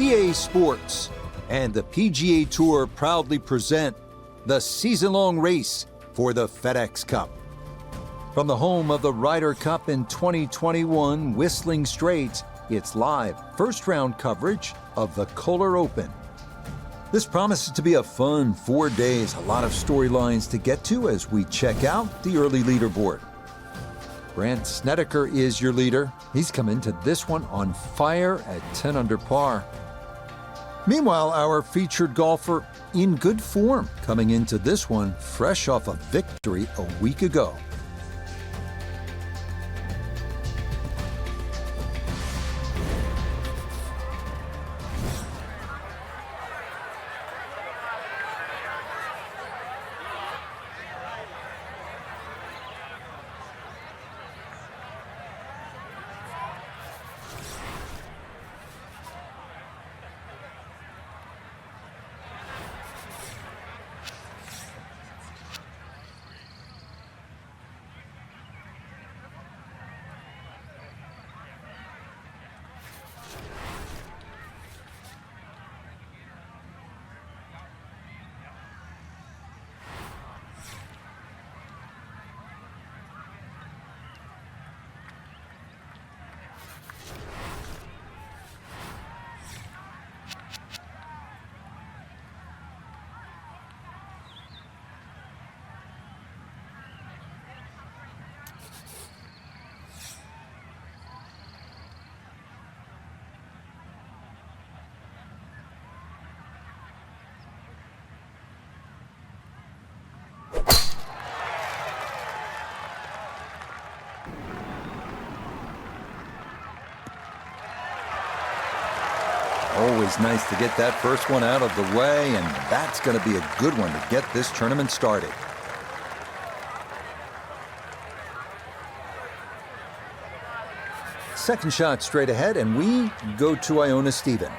EA Sports and the PGA Tour proudly present the season-long race for the FedEx Cup. From the home of the Ryder Cup in 2021, Whistling Straits, it's live first-round coverage of the Kohler Open. This promises to be a fun 4 days, a lot of storylines to get to as we check out the early leaderboard. Brandt Snedeker is your leader. He's come into this one on fire at 10 under par. Meanwhile, our featured golfer in good form coming into this one fresh off a victory a week ago. Always nice to get that first one out of the way, and that's going to be a good one to get this tournament started. Second shot straight ahead, and we go to Iona Stephen.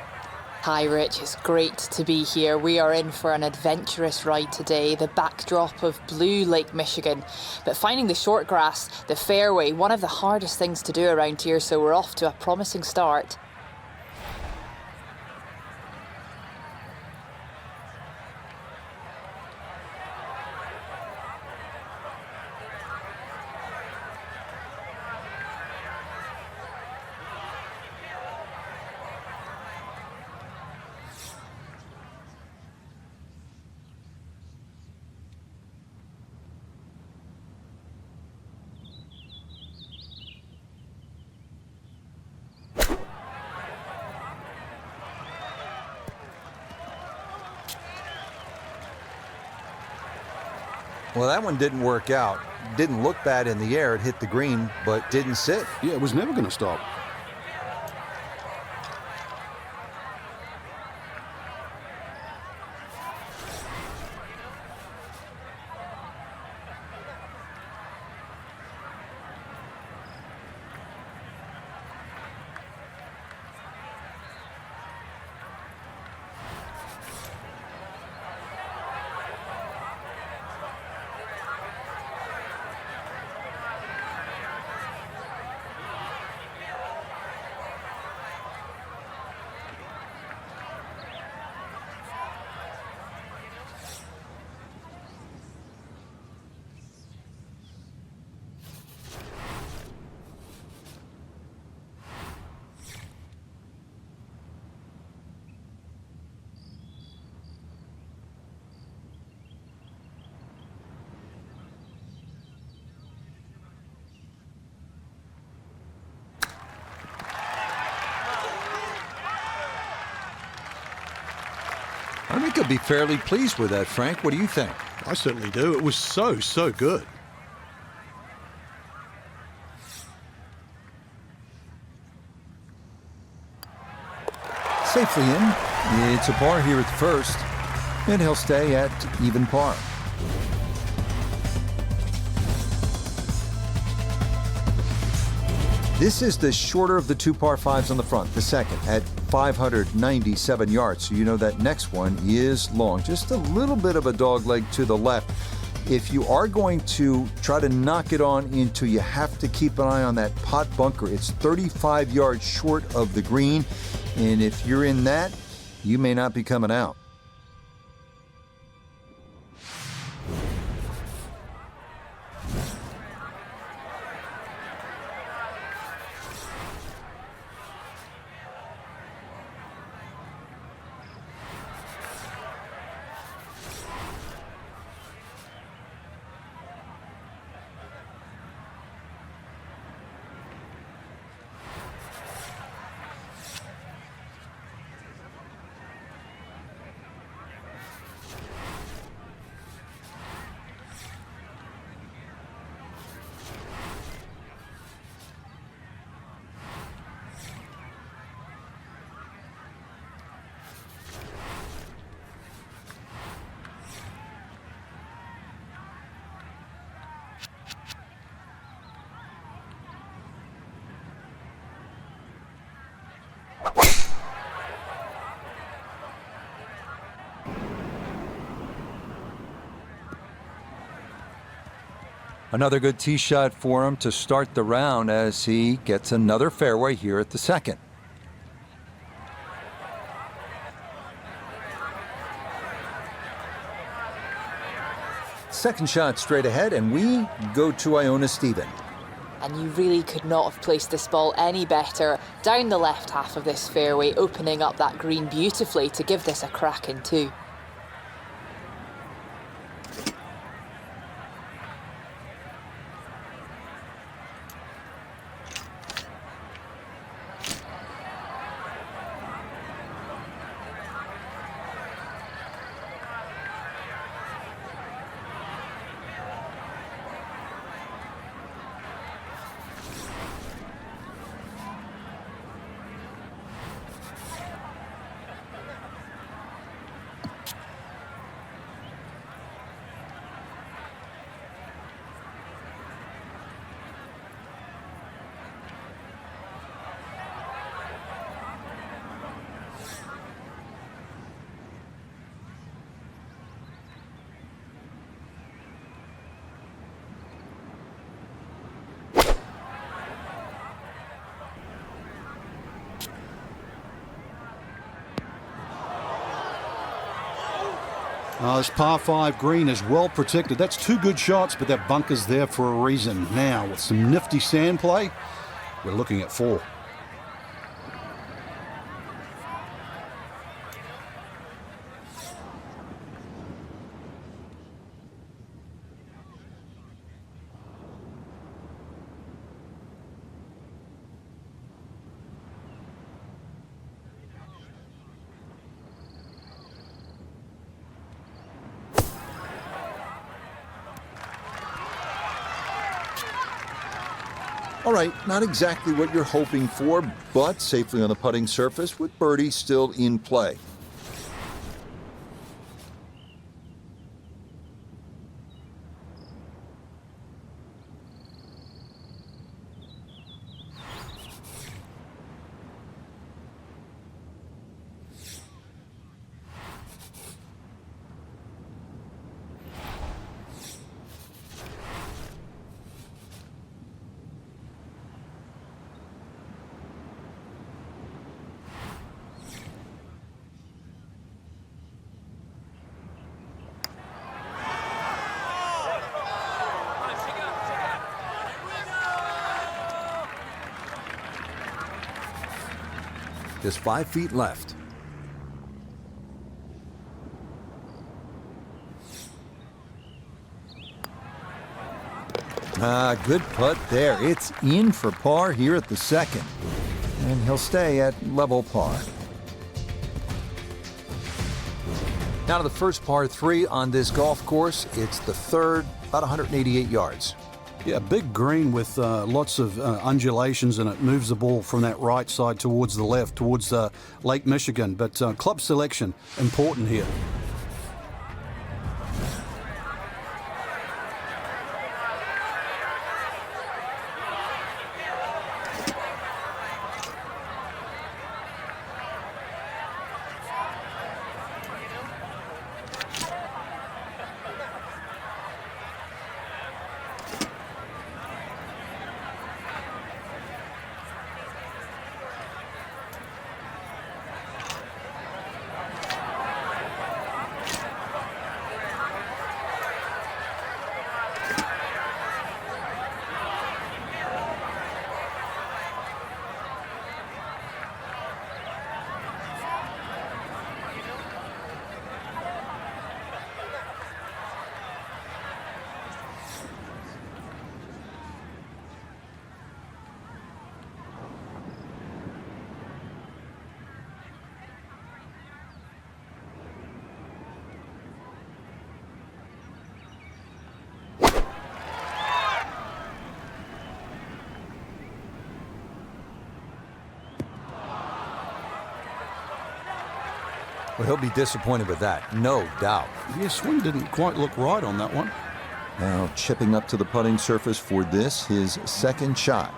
Hi Rich, it's great to be here. We are in for an adventurous ride today, the backdrop of blue Lake Michigan. But finding the short grass, the fairway, one of the hardest things to do around here, so we're off to a promising start. Well, that one didn't work out. Didn't look bad in the air. It hit the green, but didn't sit. Yeah, it was never going to stop. I think I'd be fairly pleased with that, Frank. What do you think? I certainly do. It was so good. Safely in. It's a par here at the first, and he'll stay at even par. This is the shorter of the two par fives on the front, the second, at 597 yards. So you know that next one is long. Just a little bit of a dog leg to the left. if you are going to try to knock it on into, you have to keep an eye on that pot bunker. It's 35 yards short of the green, and if you're in that, you may not be coming out. Another good tee shot for him to start the round as he gets another fairway here at the second. Second shot straight ahead, and we go to Iona Stephen. And you really could not have placed this ball any better down the left half of this fairway, opening up that green beautifully to give this a crack in two. This par 5 green is well protected. That's two good shots, but that bunker's there for a reason. Now, with some nifty sand play, we're looking at 4. All right, not exactly what you're hoping for, but safely on the putting surface with birdie still in play. Just 5 feet left. Good putt there. It's in for par here at the second. And he'll stay at level par. Now to the first par 3 on this golf course. It's the third, about 188 yards. Yeah, big green with lots of undulations, and it moves the ball from that right side towards the left, towards Lake Michigan. But club selection, important here. Well, he'll be disappointed with that, no doubt. Yeah, swing didn't quite look right on that one. Now chipping up to the putting surface for this, his second shot.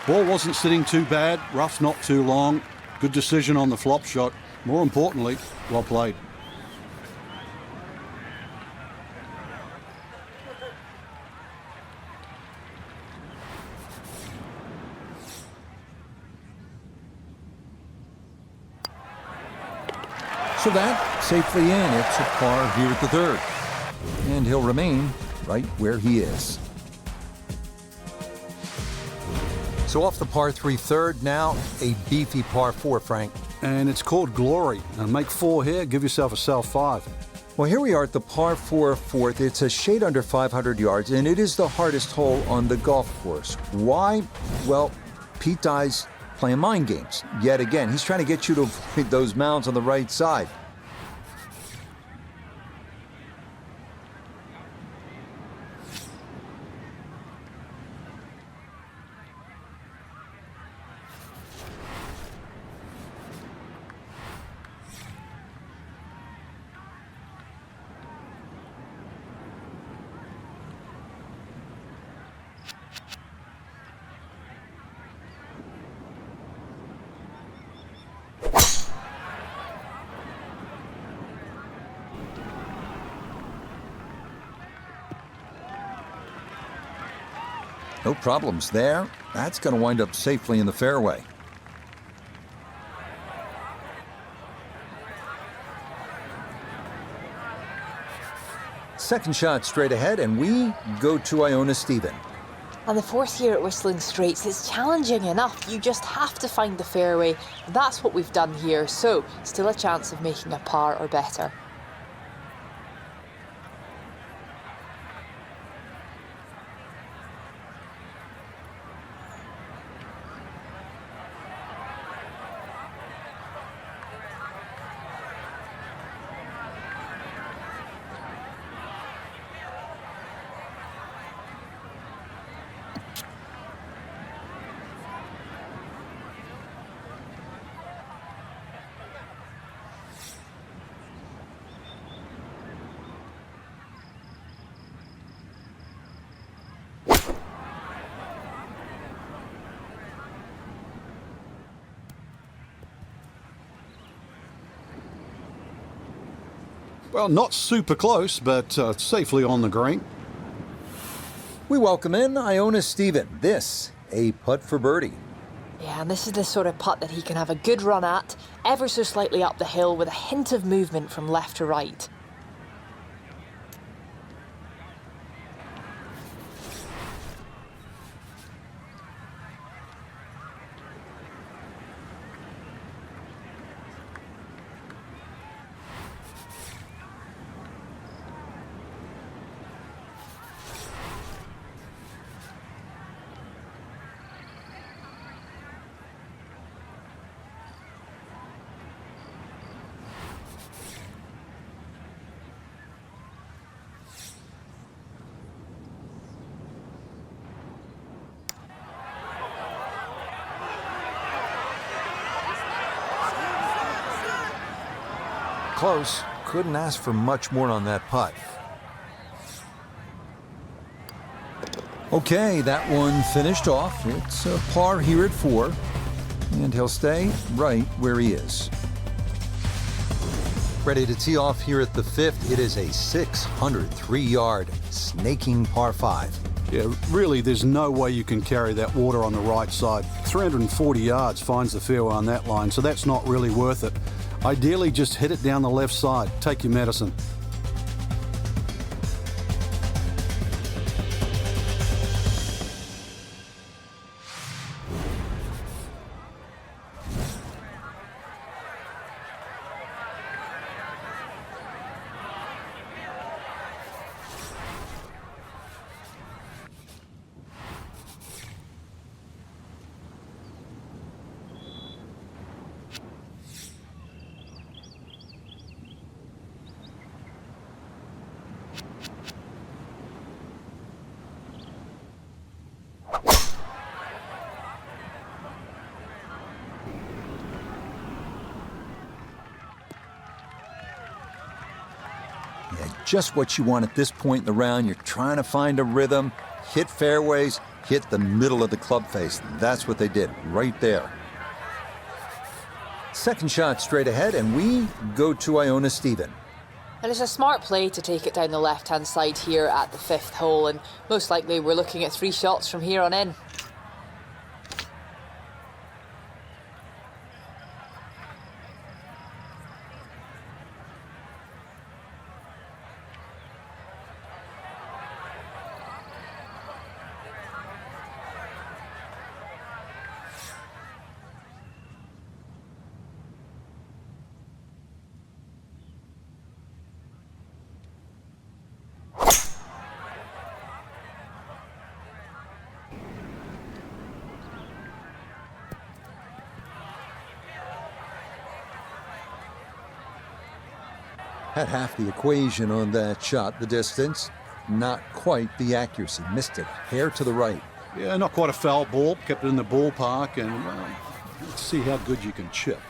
Ball wasn't sitting too bad, rough's not too long. Good decision on the flop shot. More importantly, well played. So that safely in. It's a par here at the third. And he'll remain right where he is. So off the par 3 third, now a beefy par 4, Frank. And it's called Glory. And make 4 here, give yourself a sail 5. Well, here we are at the par 4 fourth. It's a shade under 500 yards, and it is the hardest hole on the golf course. Why? Well, Pete Dye's playing mind games. Yet again, he's trying to get you to avoid those mounds on the right side. No problems there. That's going to wind up safely in the fairway. Second shot straight ahead, and we go to Iona Stephen. And the fourth here at Whistling Straits is challenging enough. You just have to find the fairway. That's what we've done here. So still a chance of making a par or better. Well, not super close, but safely on the green. We welcome in Iona Stephen. This, a putt for birdie. Yeah, and this is the sort of putt that he can have a good run at, ever so slightly up the hill with a hint of movement from left to right. Close. Couldn't ask for much more on that putt. Okay, that one finished off. It's a par here at 4. And he'll stay right where he is. Ready to tee off here at the 5th. It is a 603-yard snaking par 5. Yeah, really, there's no way you can carry that water on the right side. 340 yards finds the fairway on that line, so that's not really worth it. Ideally, just hit it down the left side. Take your medicine. Yeah, just what you want at this point in the round. You're trying to find a rhythm, hit fairways, hit the middle of the club face. That's what they did right there. Second shot straight ahead, and we go to Iona Stephen. And it's a smart play to take it down the left-hand side here at the 5th hole, and most likely we're looking at 3 shots from here on in. Had half the equation on that shot, the distance. Not quite the accuracy. Missed it. Hair to the right. Yeah, not quite a foul ball. Kept it in the ballpark, and let's see how good you can chip.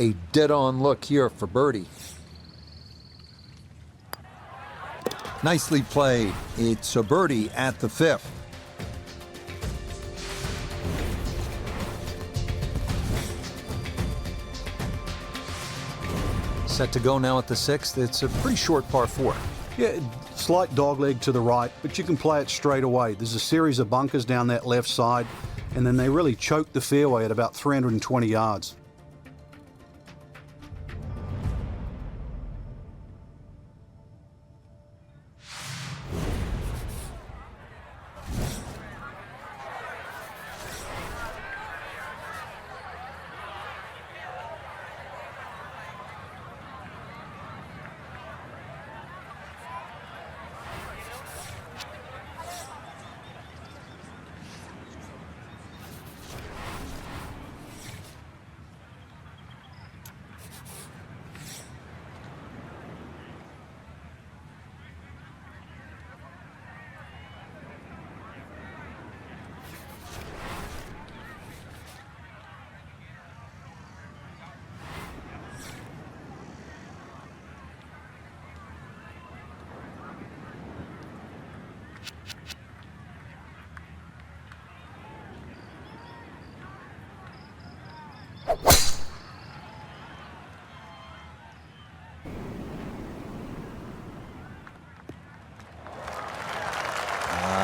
A dead-on look here for birdie. Nicely played. It's a birdie at the 5th. Set to go now at the 6th. It's a pretty short par 4. Yeah, slight dogleg to the right, but you can play it straight away. There's a series of bunkers down that left side, and then they really choke the fairway at about 320 yards.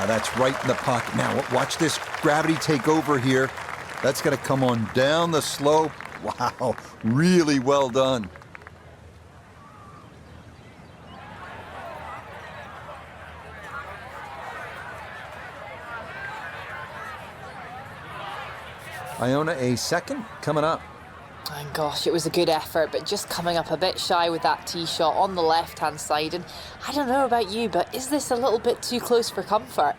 That's right in the pocket. Now, watch this gravity take over here. That's going to come on down the slope. Wow, really well done. Iona, a second coming up. Oh gosh, it was a good effort, but just coming up a bit shy with that tee shot on the left-hand side. And I don't know about you, but is this a little bit too close for comfort?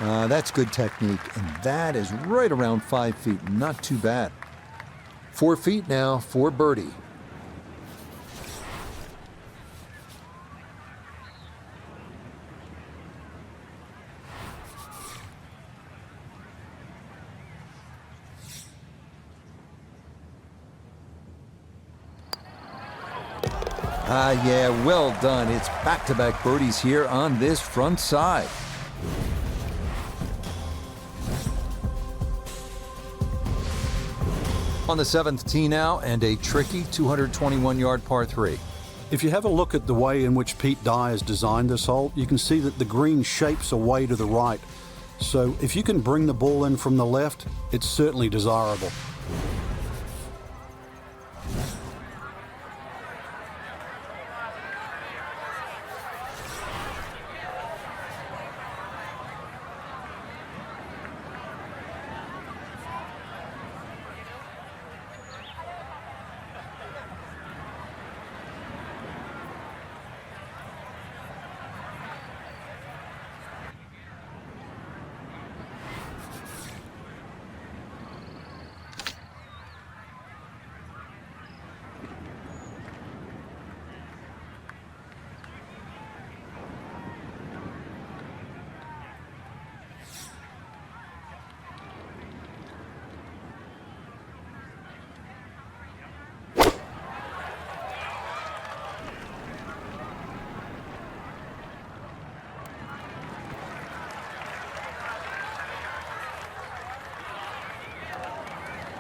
That's good technique, and that is right around 5 feet. Not too bad. 4 feet now for birdie. Yeah, well done. It's back-to-back birdies here on this front side. On the 7th tee now, and a tricky 221-yard par 3. If you have a look at the way in which Pete Dye has designed this hole, you can see that the green shapes away to the right. So if you can bring the ball in from the left, it's certainly desirable.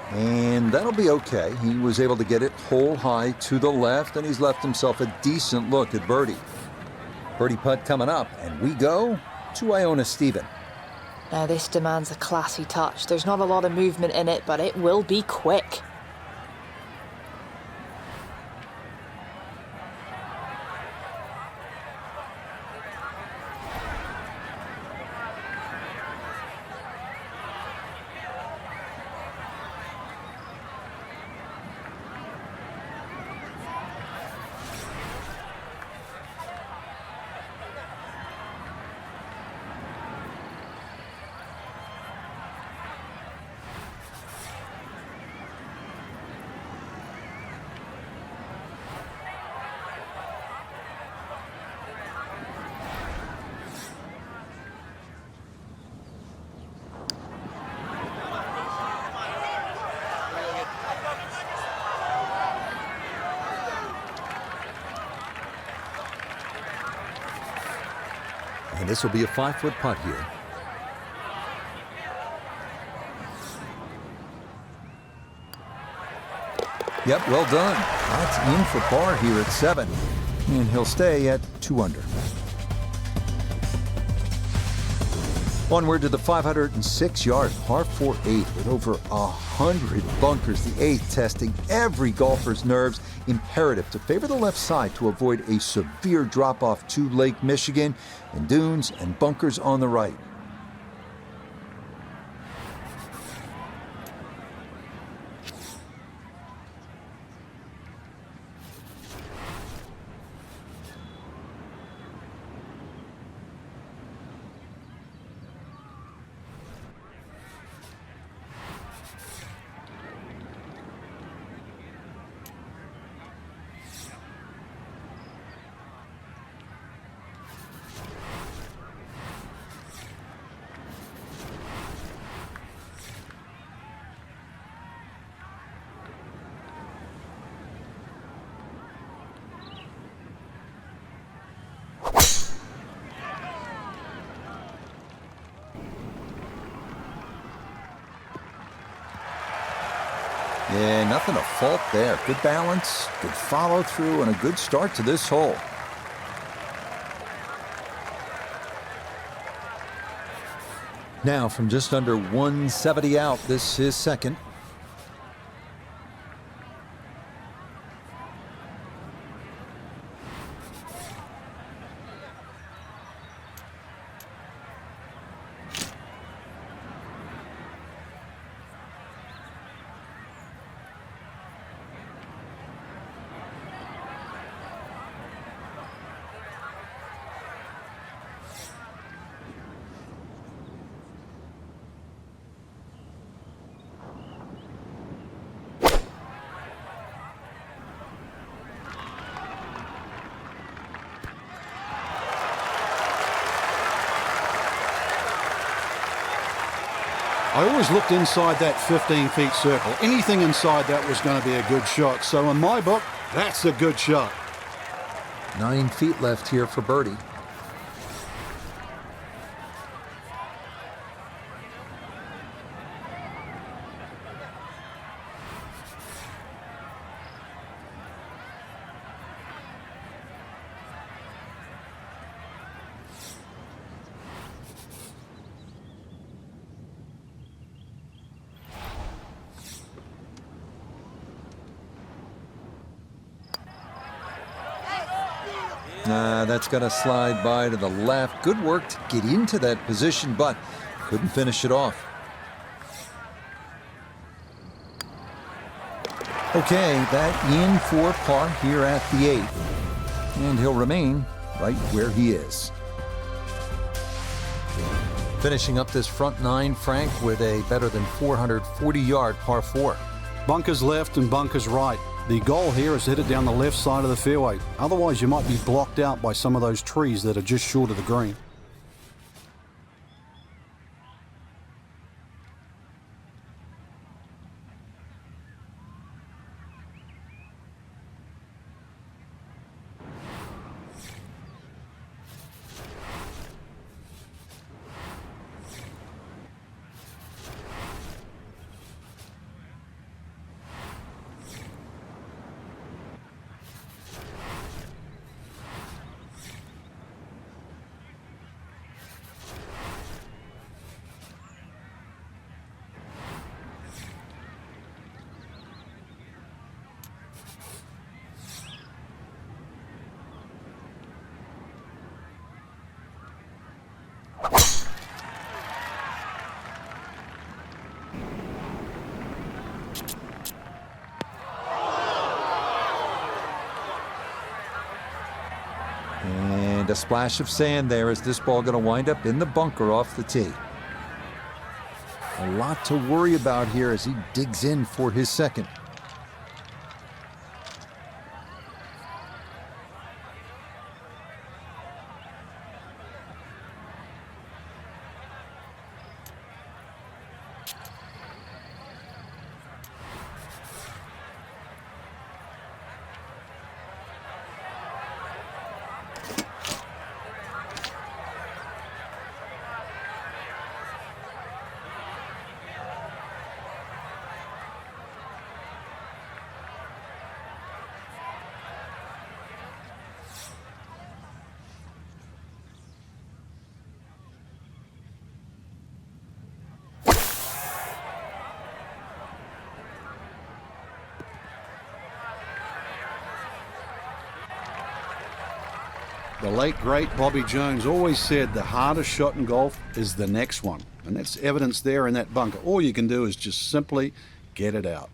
And that'll be okay. He was able to get it hole high to the left, and he's left himself a decent look at birdie. Birdie putt coming up, and we go to Iona Stephen. Now this demands a classy touch. There's not a lot of movement in it, but it will be quick. And this will be a 5-foot putt here. Yep, well done. That's in for par here at 7. And he'll stay at 2 under. Onward to the 506-yard par 4-8 with over 100 bunkers. The 8th testing every golfer's nerves. Imperative to favor the left side to avoid a severe drop-off to Lake Michigan, and dunes and bunkers on the right. Yeah, nothing to fault there. Good balance, good follow through, and a good start to this hole. Now from just under 170 out, this is second. I always looked inside that 15 feet circle. Anything inside that was going to be a good shot. So in my book, that's a good shot. 9 feet left here for birdie. That's going to slide by to the left. Good work to get into that position, but couldn't finish it off. Okay, that in for par here at the 8th. And he'll remain right where he is. Finishing up this front 9, Frank, with a better than 440-yard par 4. Bunkers left and bunkers right. The goal here is to hit it down the left side of the fairway. Otherwise, you might be blocked out by some of those trees that are just short of the green. And a splash of sand there. Is this ball going to wind up in the bunker off the tee? A lot to worry about here as he digs in for his second. The late, great Bobby Jones always said the hardest shot in golf is the next one. And that's evidence there in that bunker. All you can do is just simply get it out.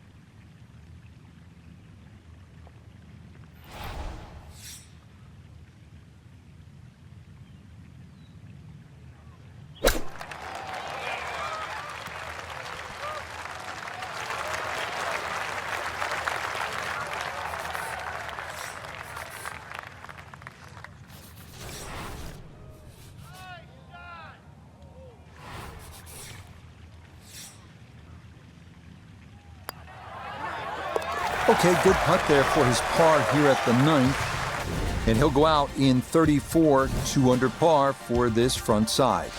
Okay, good putt there for his par here at the 9th. And he'll go out in 34, 2 under par for this front side.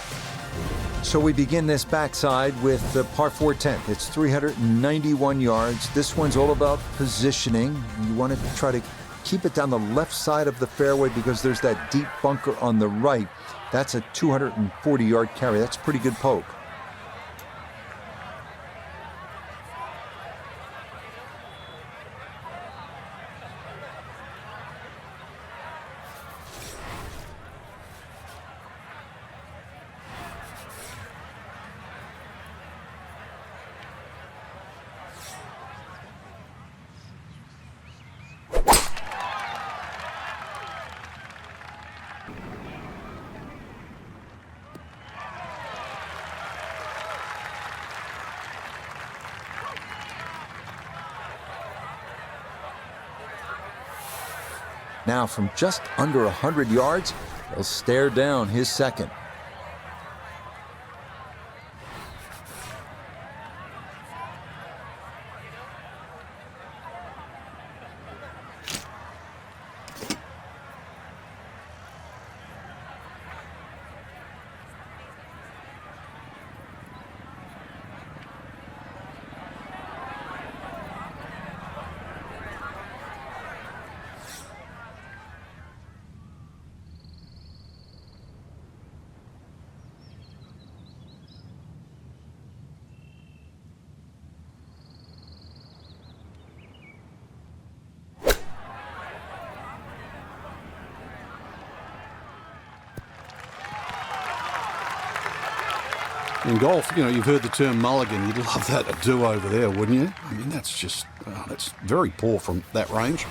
So we begin this backside with the par 4 10th. It's 391 yards. This one's all about positioning. You want to try to keep it down the left side of the fairway because there's that deep bunker on the right. That's a 240-yard carry. That's a pretty good poke. Now from just under 100 yards, he'll stare down his second. In golf, you know, you've heard the term mulligan. You'd love that to do over there, wouldn't you? I mean, that's just, that's very poor from that range.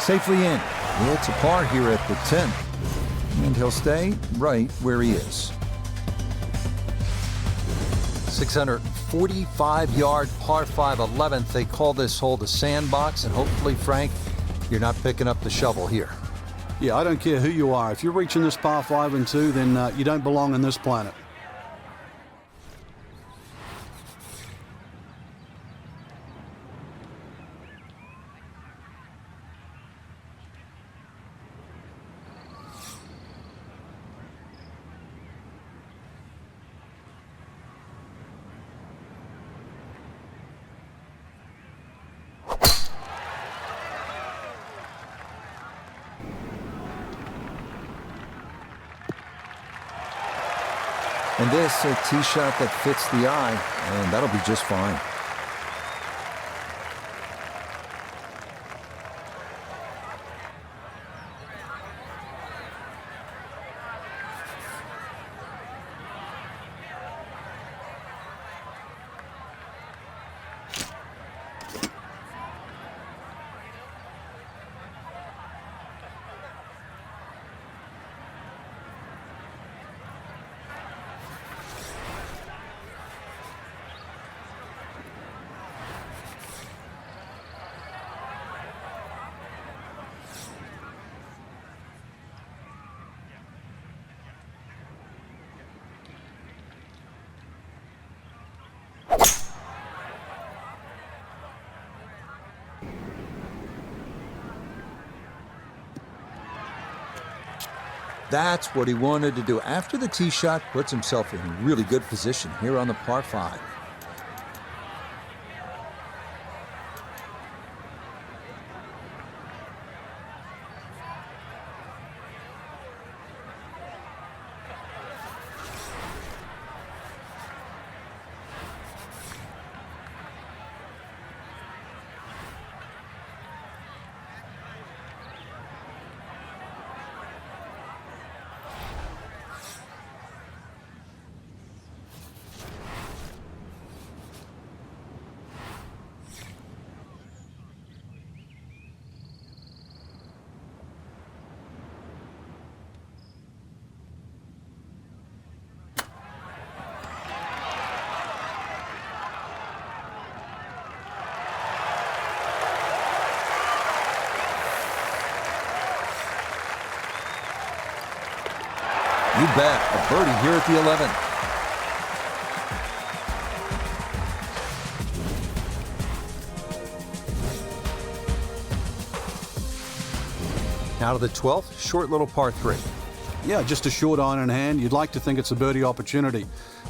Safely in. It's a par here at the 10th. And he'll stay right where he is. 645-yard par 5 11th. They call this hole the sandbox, and hopefully, Frank, you're not picking up the shovel here. Yeah, I don't care who you are. If you're reaching this par 5 and 2, then you don't belong on this planet. And this, a tee shot that fits the eye, and that'll be just fine. That's what he wanted to do. After the tee shot, puts himself in really good position here on the par 5. You bet. A birdie here at the 11th. Now to the 12th, short little par 3. Yeah, just a short iron in hand. You'd like to think it's a birdie opportunity.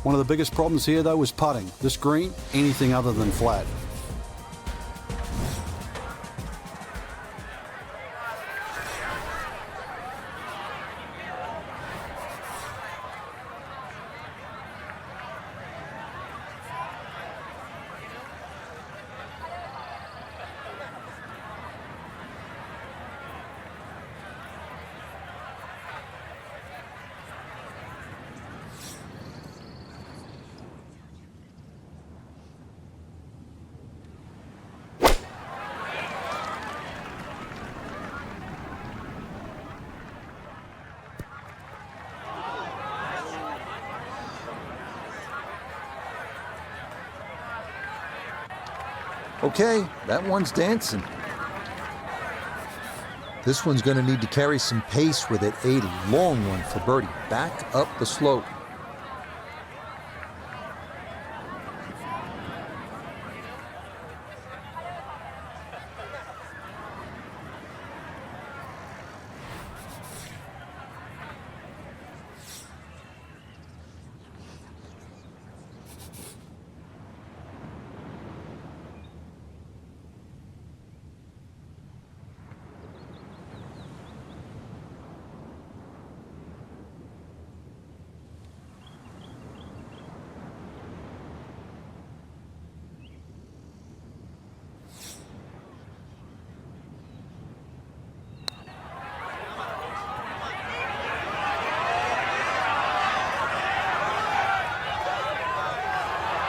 One of the biggest problems here, though, was putting. This green, anything other than flat. Okay, that one's dancing. This one's going to need to carry some pace with it. A long one for birdie. Back up the slope.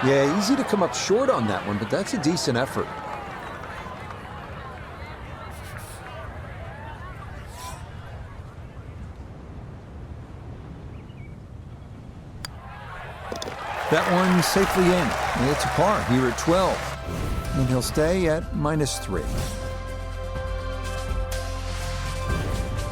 Yeah, easy to come up short on that one, but that's a decent effort. That one safely in. It's a par here at 12. And he'll stay at -3.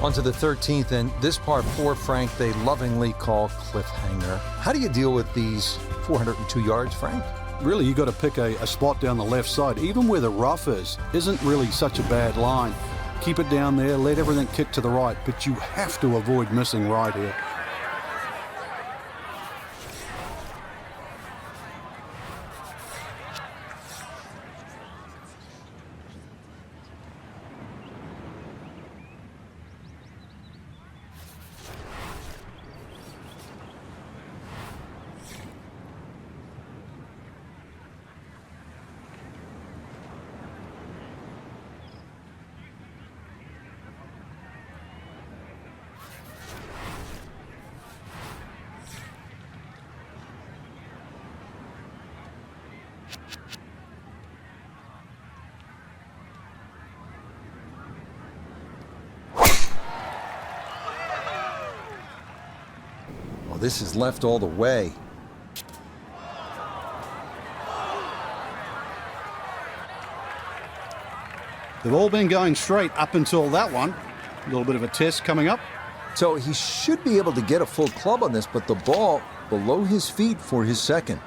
On to the 13th, and this par 4, Frank, they lovingly call cliffhanger. How do you deal with these 402 yards, Frank? Really, you got to pick a spot down the left side. Even where the rough isn't really such a bad line. Keep it down there, let everything kick to the right, but you have to avoid missing right here. Well, this is left all the way. They've all been going straight up until that one. A little bit of a test coming up. So he should be able to get a full club on this, but the ball below his feet for his second.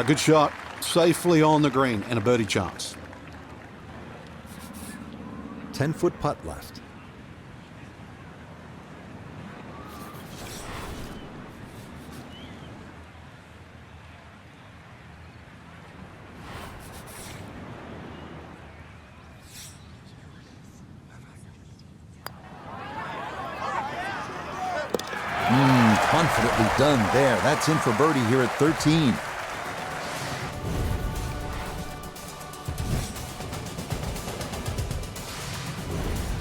Good shot. Safely on the green and a birdie chance. 10-foot putt left. Confidently done there. That's in for birdie here at 13.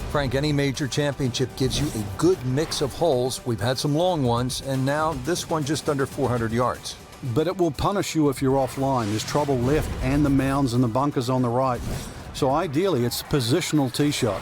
Frank, any major championship gives you a good mix of holes. We've had some long ones, and now this one just under 400 yards. But it will punish you if you're offline. There's trouble left and the mounds and the bunkers on the right. So ideally, it's a positional tee shot.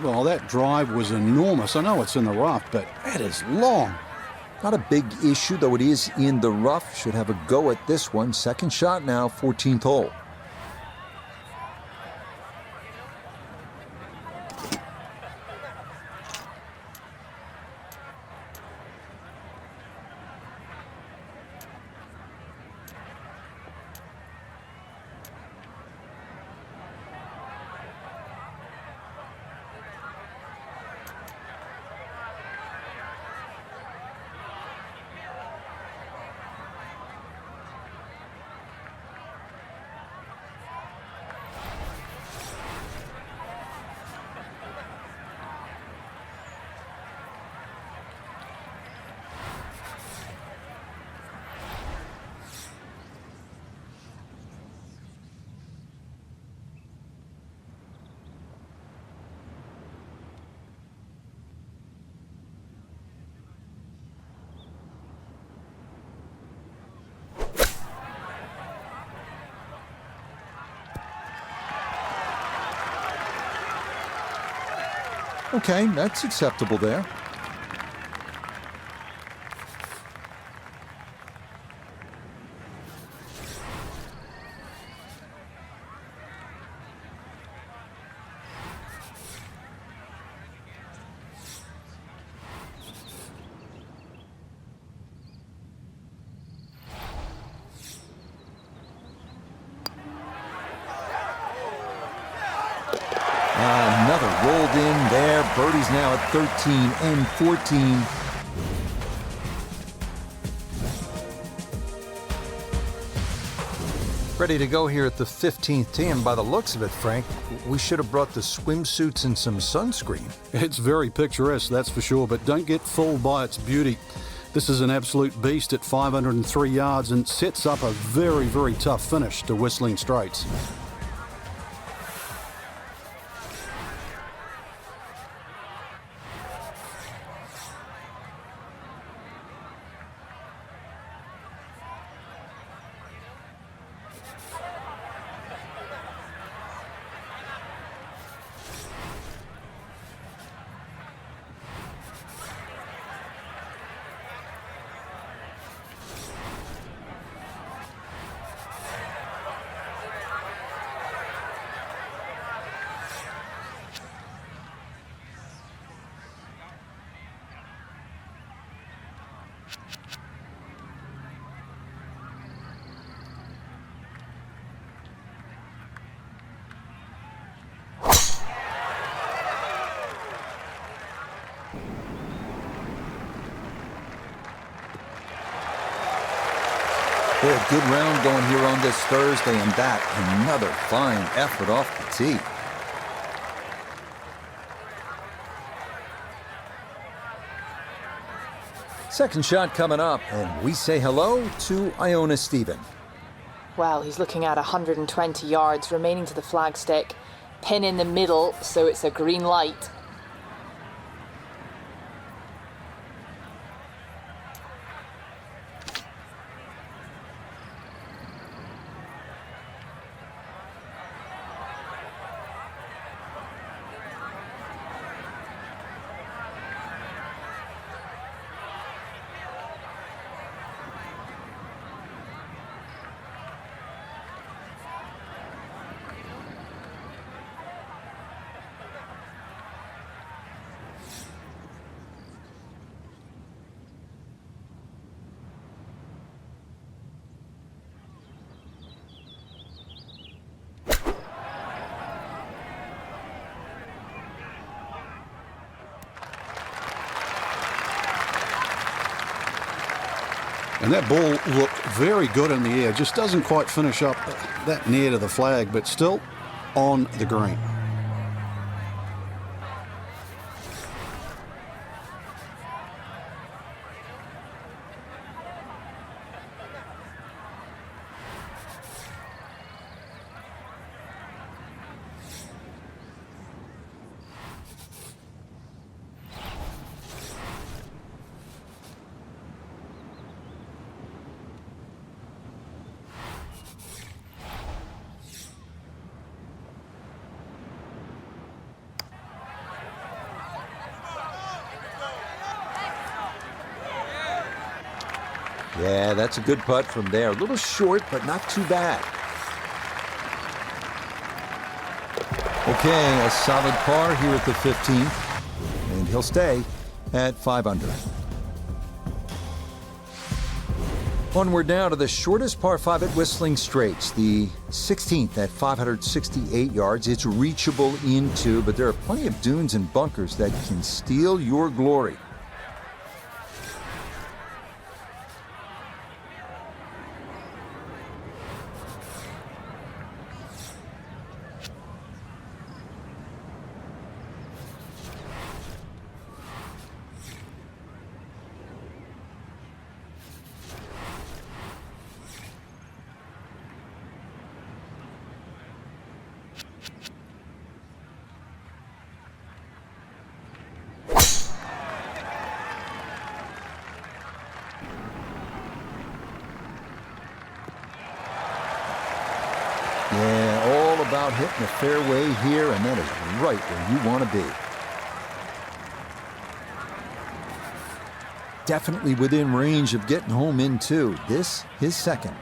Well, that drive was enormous. I know it's in the rough, but that is long. Not a big issue, though it is in the rough. Should have a go at this one. Second shot now, 14th hole. Okay, that's acceptable there. Another rolled in there. Birdie's now at 13 and 14. Ready to go here at the 15th tee, and by the looks of it, Frank, we should have brought the swimsuits and some sunscreen. It's very picturesque, that's for sure, but don't get fooled by its beauty. This is an absolute beast at 503 yards and sets up a very, very tough finish to Whistling Straits. A good round going here on this Thursday, and that another fine effort off the tee. Second shot coming up, and we say hello to Iona Stephen. Well, he's looking at 120 yards remaining to the flagstick. Pin in the middle, so it's a green light. And that ball looked very good in the air. Just doesn't quite finish up that near to the flag, but still on the green. Yeah, that's a good putt from there. A little short, but not too bad. Okay, a solid par here at the 15th, and he'll stay at 5 under. Onward now to the shortest par 5 at Whistling Straits, the 16th at 568 yards. It's reachable into, but there are plenty of dunes and bunkers that can steal your glory. Yeah, all about hitting the fairway here, and that is right where you want to be. definitely within range of getting home in two. This, his second.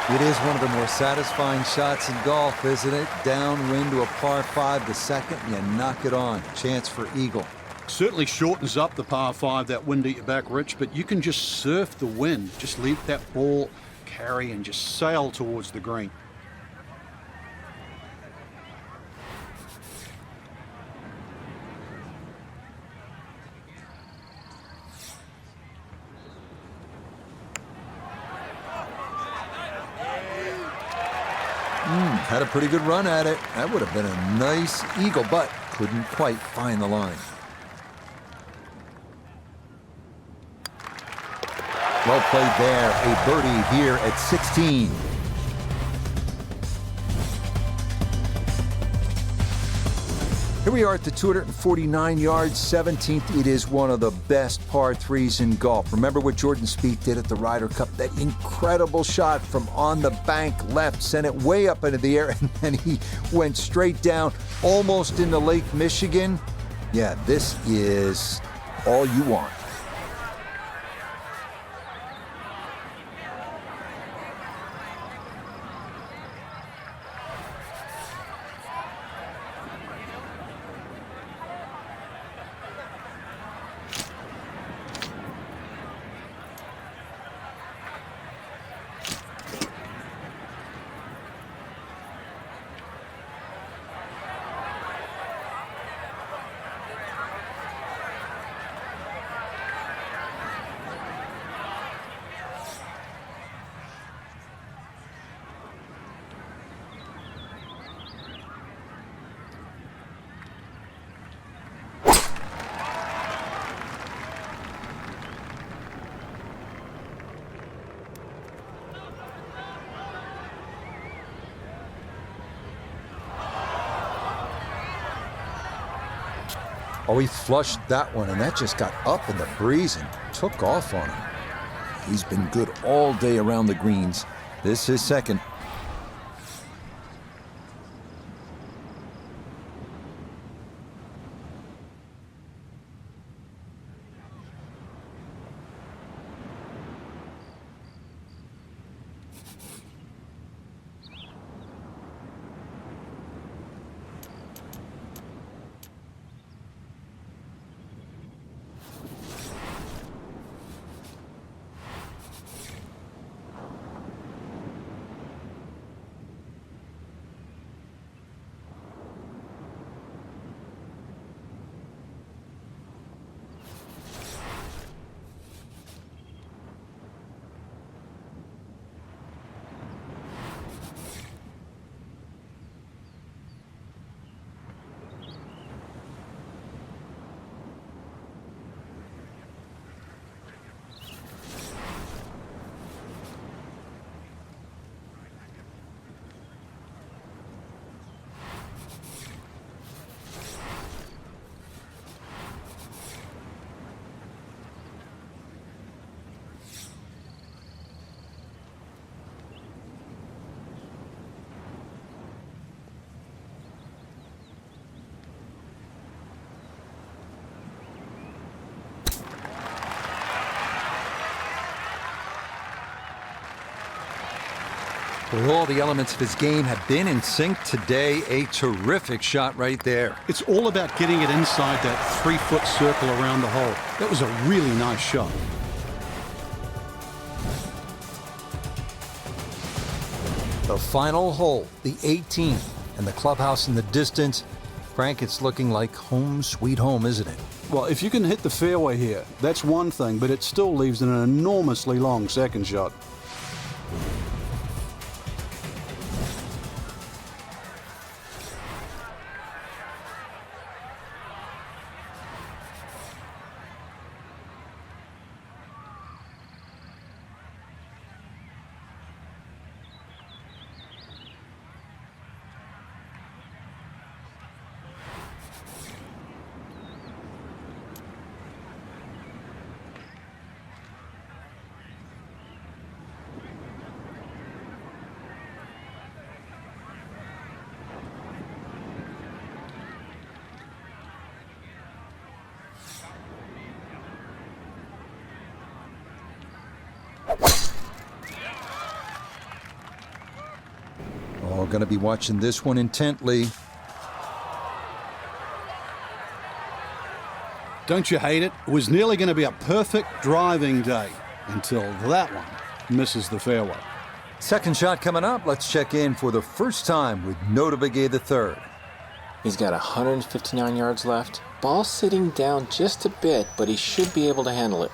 It is one of the more satisfying shots in golf, isn't it? Downwind to a par 5 the second, and you knock it on. Chance for eagle. Certainly shortens up the par 5, that wind at your back, Rich, but you can just surf the wind. Just let that ball carry and just sail towards the green. Had a pretty good run at it. That would have been a nice eagle, but couldn't quite find the line. Well played there. A birdie here at 16. Here we are at the 249-yard 17th. It is one of the best par 3s in golf. Remember what Jordan Spieth did at the Ryder Cup? That incredible shot from on the bank left, sent it way up into the air, and then he went straight down, almost into Lake Michigan. Yeah, this is all you want. Oh, he flushed that one, and that just got up in the breeze and took off on him. He's been good all day around the greens. This is second. Well, all the elements of his game have been in sync today. A terrific shot right there. It's all about getting it inside that 3-foot circle around the hole. That was a really nice shot. The final hole, the 18th, and the clubhouse in the distance. Frank, it's looking like home sweet home, isn't it? Well, if you can hit the fairway here, that's one thing, but it still leaves an enormously long second shot. Oh, going to be watching this one intently. Don't you hate it? It was nearly going to be a perfect driving day until that one misses the fairway. Second shot coming up. Let's check in for the first time with Nota Begay III. He's got 159 yards left. Ball sitting down just a bit, but he should be able to handle it.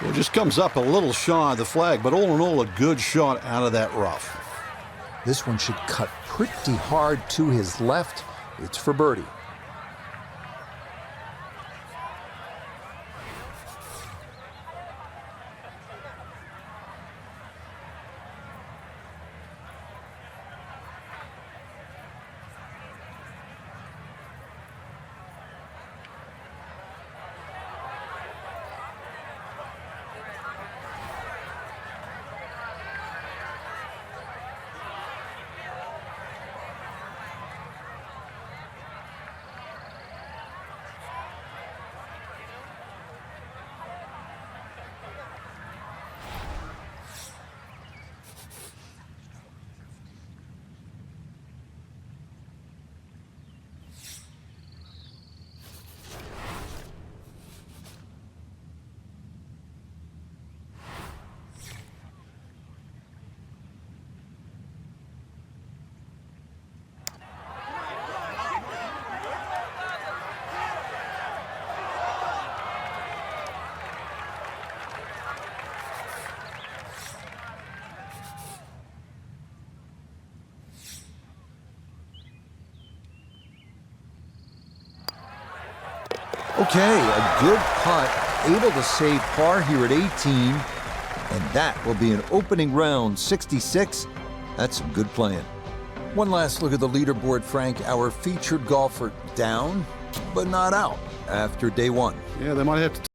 Well, it just comes up a little shy of the flag, but all in all, a good shot out of that rough. This one should cut pretty hard to his left. It's for birdie. Okay, a good putt, able to save par here at 18, and that will be an opening round 66. That's some good playing. One last look at the leaderboard, Frank. Our featured golfer down, but not out after day one. Yeah, they might have to